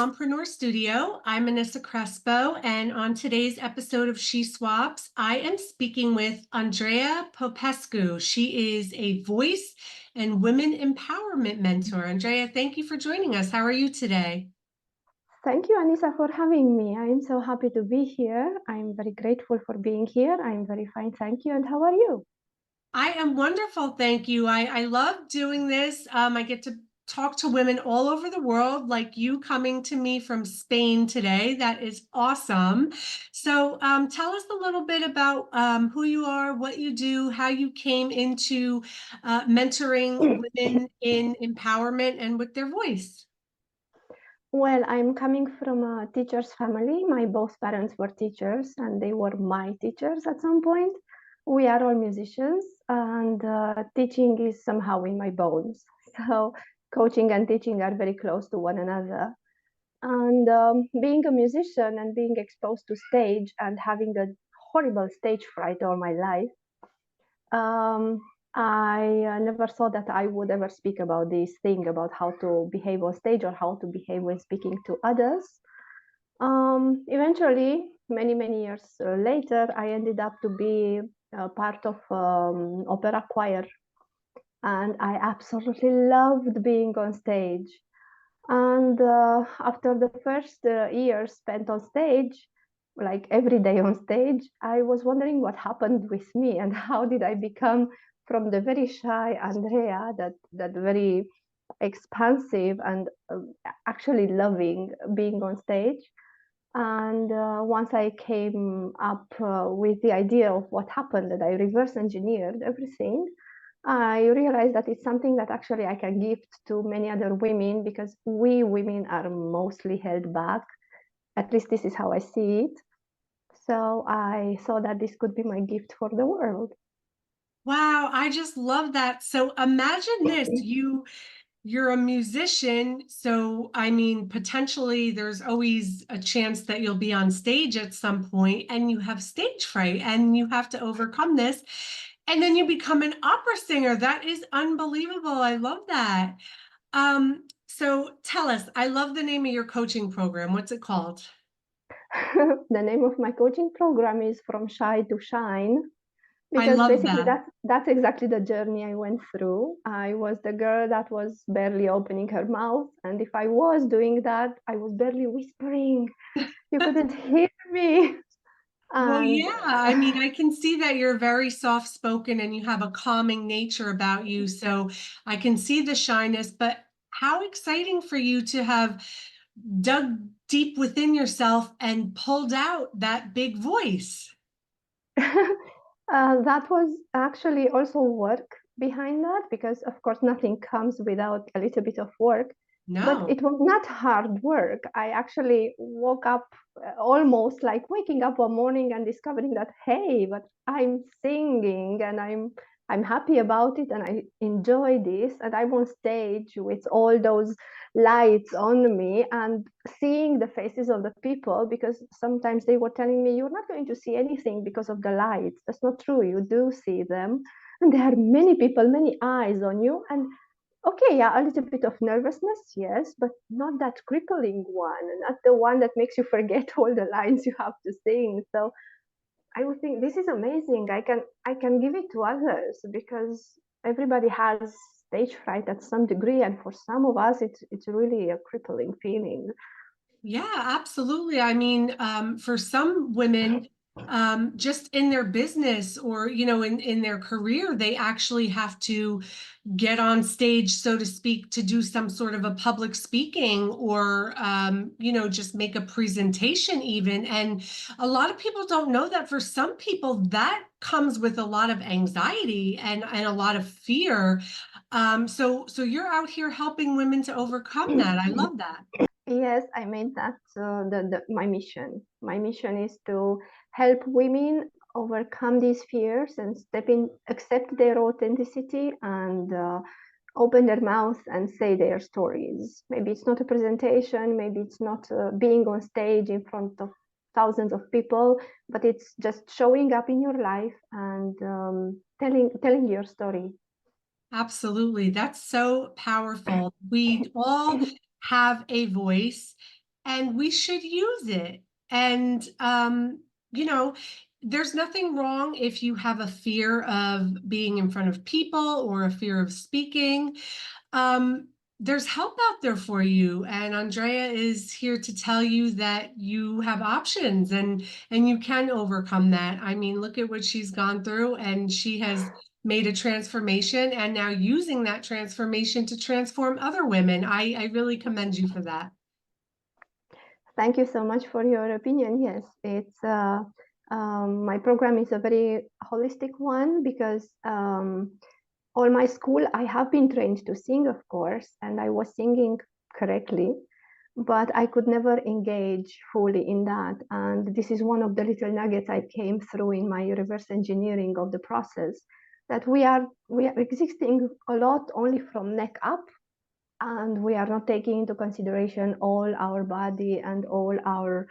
Mompreneur Studio. I'm Anisa Crespo, and on today's episode of She Swaps, I am speaking with Andreea Popescu. She is a voice and women empowerment mentor. Andreea, thank you for joining us. How are you today? Thank you, Anisa, for having me. I am so happy to be here. I'm very grateful for being here. I'm very fine, thank you. And how are you? I am wonderful, thank you. I love doing this. I get to talk to women all over the world, like you coming to me from Spain today. That is awesome. So tell us a little bit about who you are, what you do, how you came into mentoring women in empowerment and with their voice. Well, I'm coming from a teacher's family. My both parents were teachers and they were my teachers at some point. We are all musicians and teaching is somehow in my bones. So coaching and teaching are very close to one another. And being a musician and being exposed to stage and having a horrible stage fright all my life, Um, I never thought that I would ever speak about this thing about how to behave on stage or how to behave when speaking to others. Eventually, many years later, I ended up to be part of opera choir, and I absolutely loved being on stage. And after the first year spent on stage, like every day on stage, I was wondering what happened with me and how did I become from the very shy Andrea, that very expansive and actually loving being on stage. And once I came up with the idea of what happened, that I reverse engineered everything, I realized that it's something that actually I can gift to many other women because we women are mostly held back. At least this is how I see it. So I thought that this could be my gift for the world. Wow, I just love that. So imagine this, you're a musician, so I mean, potentially there's always a chance that you'll be on stage at some point and you have stage fright and you have to overcome this. And then you become an opera singer. That is unbelievable. I love that. So tell us, I love the name of your coaching program. What's it called? The name of my coaching program is From Shy to Shine, I because love basically that. that's exactly the journey I went through. I was the girl that was barely opening her mouth, and if I was doing that, I was barely whispering. You couldn't hear me. Well, And yeah, I mean, I can see that you're very soft-spoken and you have a calming nature about you. So I can see the shyness, but how exciting for you to have dug deep within yourself and pulled out that big voice. that was actually also work behind that, because of course nothing comes without a little bit of work, but No. it was not hard work. I actually woke up almost like waking up one morning and discovering that, hey, but I'm singing and I'm happy about it and I enjoy this, and I'm on stage with all those lights on me and seeing the faces of the people, because sometimes they were telling me, you're not going to see anything because of the lights. That's not true. You do see them, and there are many people, many eyes on you. And okay, yeah, a little bit of nervousness, yes, but not that crippling one, not the one that makes you forget all the lines you have to sing. So I would think this is amazing. I can give it to others, because everybody has stage fright at some degree, and for some of us, it's really a crippling feeling. Yeah, absolutely. I mean, for some women, just in their business or, in their career, they actually have to get on stage, so to speak, to do some sort of a public speaking or, just make a presentation even. And a lot of people don't know that for some people that comes with a lot of anxiety and a lot of fear. So you're out here helping women to overcome that. I love that. Yes, I made that my mission. My mission is to help women overcome these fears and step in, accept their authenticity, and open their mouth and say their stories. Maybe it's not a presentation, maybe it's not being on stage in front of thousands of people, but it's just showing up in your life and telling your story. Absolutely. That's so powerful. We all have a voice and we should use it. And, you know, there's nothing wrong if you have a fear of being in front of people or a fear of speaking. Um, there's help out there for you, and Andrea is here to tell you that you have options and you can overcome that. I mean, look at what she's gone through, and she has made a transformation and now using that transformation to transform other women. I really commend you for that. Thank you so much for your opinion. Yes, it's my program is a very holistic one because all my school I have been trained to sing, of course, and I was singing correctly, but I could never engage fully in that. And this is one of the little nuggets I came through in my reverse engineering of the process, that we are existing a lot only from neck up, and we are not taking into consideration all our body and all our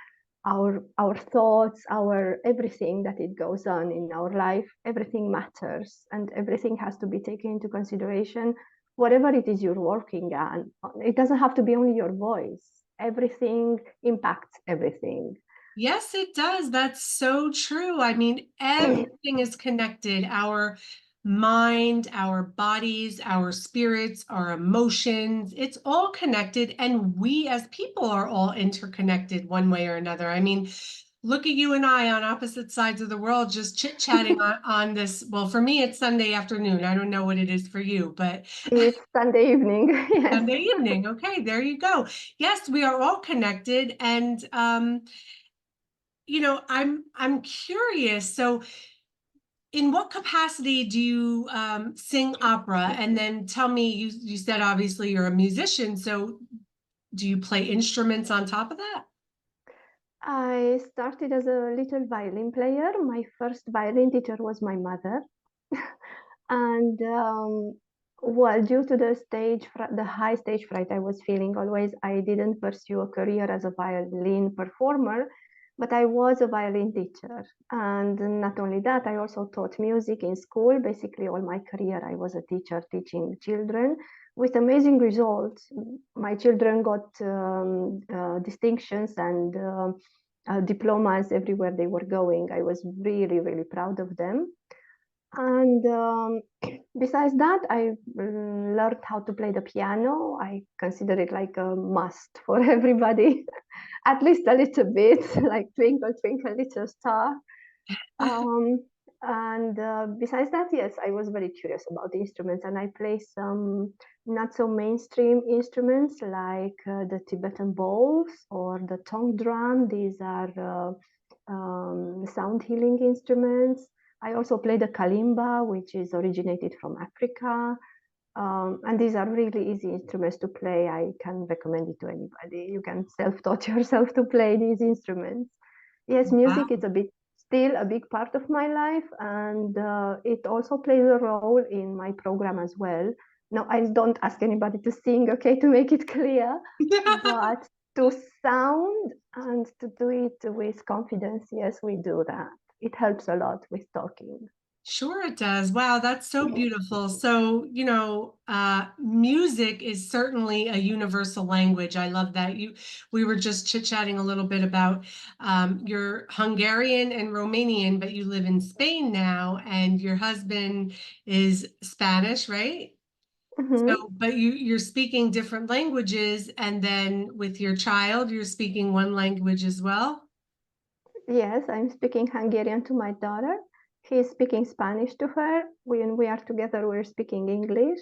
thoughts, our everything that it goes on in our life. Everything matters and everything has to be taken into consideration, whatever it is you're working on. It doesn't have to be only your voice. Everything impacts everything. Yes, it does. That's so true. I mean, everything is connected. Our mind, our bodies, our spirits, our emotions, it's all connected. And we as people are all interconnected one way or another. I mean, look at you and I on opposite sides of the world, just chit-chatting on this. Well, for me, it's Sunday afternoon. I don't know what it is for you, but It's Sunday evening. Yes. Sunday evening. Okay, there you go. Yes, we are all connected. And I'm curious. So, in what capacity do you sing opera? And then tell me, you said obviously you're a musician. So, do you play instruments on top of that? I started as a little violin player. My first violin teacher was my mother. And well, due to the high stage fright I was feeling always, I didn't pursue a career as a violin performer, but I was a violin teacher. And not only that, I also taught music in school. Basically, all my career, I was a teacher teaching children with amazing results. My children got distinctions and diplomas everywhere they were going. I was really, really proud of them. And besides that, I learned how to play the piano. I consider it like a must for everybody, at least a little bit, like Twinkle, Twinkle, Little Star. Um, and besides that, yes, I was very curious about instruments, and I play some not so mainstream instruments like the Tibetan bowls or the tongue drum. These are sound healing instruments. I also play the kalimba, which is originated from Africa. And these are really easy instruments to play. I can recommend it to anybody. You can self-taught yourself to play these instruments. Yes, music is Wow. a bit still a big part of my life, and it also plays a role in my program as well. No, I don't ask anybody to sing, okay, to make it clear, but to sound and to do it with confidence, yes, we do that. It helps a lot with talking. Sure, it does. Wow, that's so beautiful. So, music is certainly a universal language. I love that. We were just chit-chatting a little bit about you're Hungarian and Romanian, but you live in Spain now, and your husband is Spanish, right? Mhm. So, but you're speaking different languages, and then with your child, you're speaking one language as well. Yes, I'm speaking Hungarian to my daughter. He's speaking Spanish to her. When we are together, we're speaking English.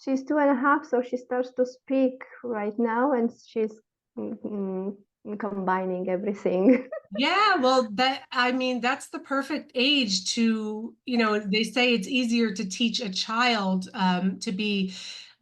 She's 2.5, so she starts to speak right now, and she's mm, combining everything. Yeah, well, I mean, that's the perfect age to, they say it's easier to teach a child to be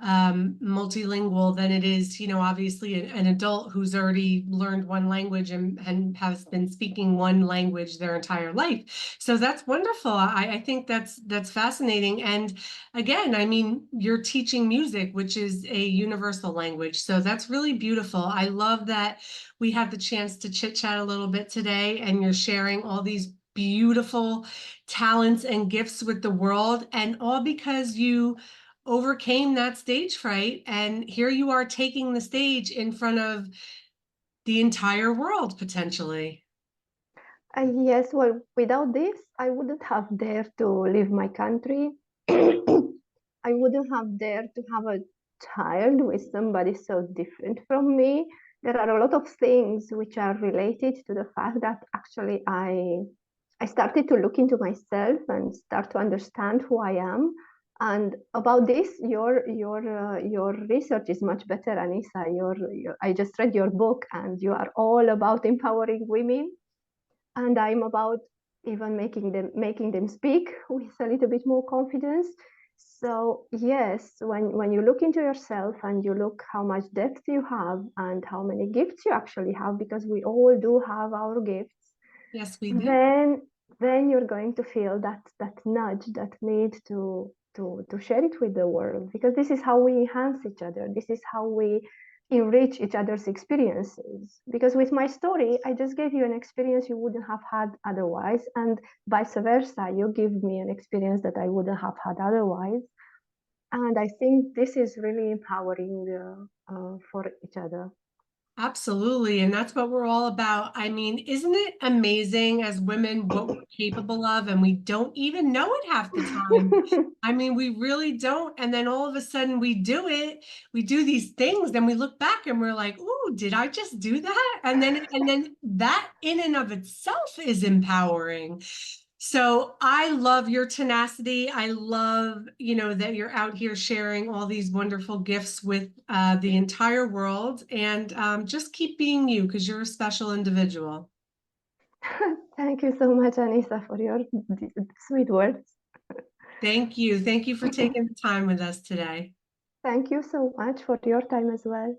multilingual than it is, obviously an adult who's already learned one language and has been speaking one language their entire life. So that's wonderful. I think that's fascinating. And again, I mean, you're teaching music, which is a universal language. So that's really beautiful. I love that we had the chance to chit chat a little bit today, and you're sharing all these beautiful talents and gifts with the world, and all because you overcame that stage fright. And here you are taking the stage in front of the entire world potentially. Yes, well, without this, I wouldn't have dared to leave my country. I wouldn't have dared to have a child with somebody so different from me. There are a lot of things which are related to the fact that actually I started to look into myself and start to understand who I am. And about this, your research is much better, Anisa. I just read your book, and you are all about empowering women, and I'm about even making them speak with a little bit more confidence. So yes, when you look into yourself and you look how much depth you have and how many gifts you actually have, because we all do have our gifts, Yes, we do. then you're going to feel that nudge, that need to share it with the world, because this is how we enhance each other. This is how we enrich each other's experiences. Because with my story, I just gave you an experience you wouldn't have had otherwise, and vice versa, you give me an experience that I wouldn't have had otherwise. And I think this is really empowering for each other. Absolutely. And that's what we're all about. I mean, isn't it amazing as women what we're capable of? And we don't even know it half the time. I mean, we really don't. And then all of a sudden we do it. We do these things, then we look back and we're like, "Ooh, did I just do that?" And then that in and of itself is empowering. So I love your tenacity. I love, that you're out here sharing all these wonderful gifts with the entire world, and just keep being you because you're a special individual. Thank you so much, Anissa, for your sweet words. Thank you. Thank you for taking the time with us today. Thank you so much for your time as well.